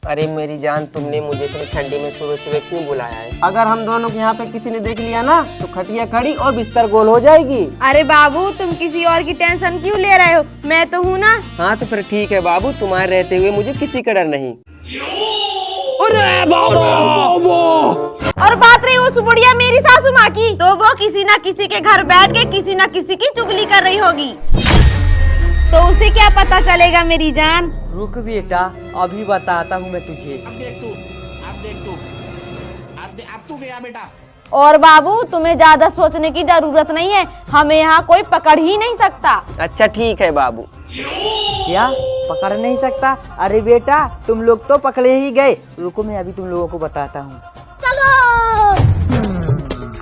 अरे मेरी जान, तुमने मुझे इतनी ठंडी में सुबह सुबह क्यों बुलाया है? अगर हम दोनों को यहाँ पे किसी ने देख लिया ना तो खटिया खड़ी और बिस्तर गोल हो जाएगी। अरे बाबू, तुम किसी और की टेंशन क्यों ले रहे हो? मैं तो हूँ ना। हाँ तो फिर ठीक है बाबू, तुम्हारे रहते हुए मुझे किसी का डर नहीं। अरे बाबू! और बात रही उस बुढ़िया मेरी सासू माँ की, तो वो किसी न किसी के घर बैठ के किसी न किसी की चुगली कर रही होगी, तो उसे क्या पता चलेगा मेरी जान। रुक बेटा, अभी बताता हूँ मैं तुझे। अब तू गया बेटा। और बाबू, तुम्हें ज्यादा सोचने की जरूरत नहीं है, हमें यहाँ कोई पकड़ ही नहीं सकता। अच्छा ठीक है बाबू। क्या पकड़ नहीं सकता? अरे बेटा, तुम लोग तो पकड़े ही गए। रुको, मैं अभी तुम लोगों को बताता हूँ। चलो।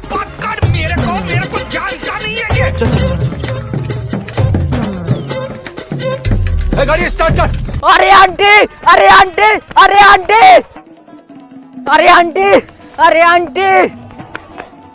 पकड़ मेरे को जानता नहीं है ये। गाड़ी स्टार्ट कर। अरे आंटी, अरे आंटी, अरे आंटी, अरे आंटी, अरे आंटी।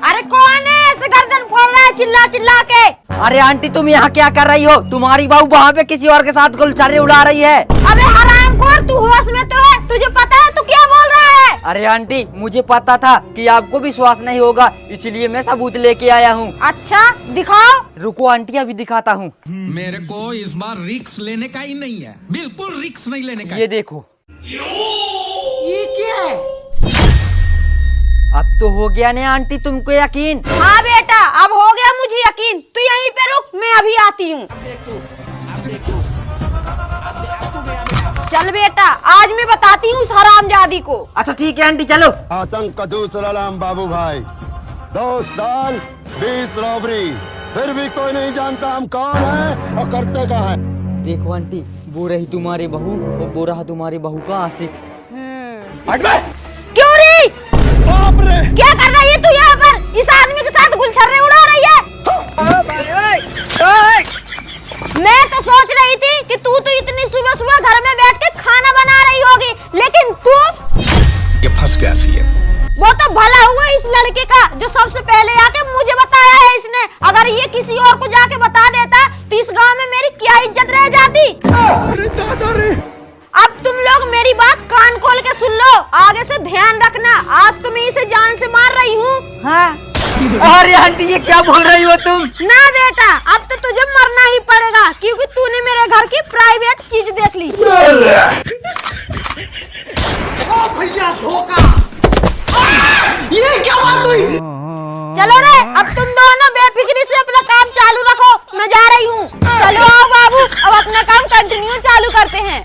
अरे कौन है ऐसे गर्दन फोड़ रहा है चिल्ला चिल्ला के? अरे आंटी, तुम यहाँ क्या कर रही हो? तुम्हारी बहू वहाँ पे किसी और के साथ गुलछर्रे उड़ा रही है। अबे हरामखोर, तू होश में तो है? तुझे पता है तू क्या बोल रहा है? अरे आंटी, मुझे पता था कि आपको विश्वास नहीं होगा, इसलिए मैं सबूत लेके आया हूँ। अच्छा दिखाओ। रुको आंटी, अभी दिखाता हूँ। मेरे को इस बार रिक्स लेने का ही नहीं है, बिल्कुल रिक्स नहीं लेने का। ये देखो। ये क्या है? अब तो हो गया ना आंटी तुमको यकीन? हाँ बेटा, अब हो गया मुझे यकीन। तू यहीं पे रुक, मैं अभी आती हूँ। चल बेटा, आज मैं बताती हूँ उस हरामजादी को। अच्छा ठीक है आंटी, चलो। आतंक का दूसरा नाम बाबू भाई, 2 साल 20 रॉबरी, फिर भी कोई नहीं जानता हम कौन है और करते क्या है। देखो आंटी, वो रही तुम्हारी बहू और वो रहा तुम्हारी बहू का आशिक। क्यों रे? बाप रे! क्या कर रही है तू यहाँ पर? इस आदमी के साथ गुलछर्रे उड़ा रही है। मैं तो सोच रही थी कि तू तो इतनी सुबह सुबह घर में बैठ के खाना बना रही होगी, लेकिन तू ये फंस गया सीएम। वो तो भला हुआ इस लड़के का जो सबसे पहले आके मुझे बताया है इसने। अगर ये किसी और को जाके बता देता तो इस गांव में मेरी क्या इज्जत रह जाती। अरे दादा रे! अब तुम लोग मेरी बात कान खोल के सुन लो, आगे से ध्यान रखना। आज तो मैं इसे जान से मार रही हूँ। हाँ? अरे आंटी, ये क्या बोल रही हो तुम? ना बेटा, अब तो तुझे मरना ही पड़ेगा, क्योंकि तूने मेरे घर की प्राइवेट चीज देख ली। ओ भैया, धोखा! ये क्या बात हुई? चलो रे, अब तुम दोनों बेफिक्री से अपना काम चालू रखो, मैं जा रही हूँ। चलो आओ बाबू, अब अपना काम कंटिन्यू चालू करते हैं।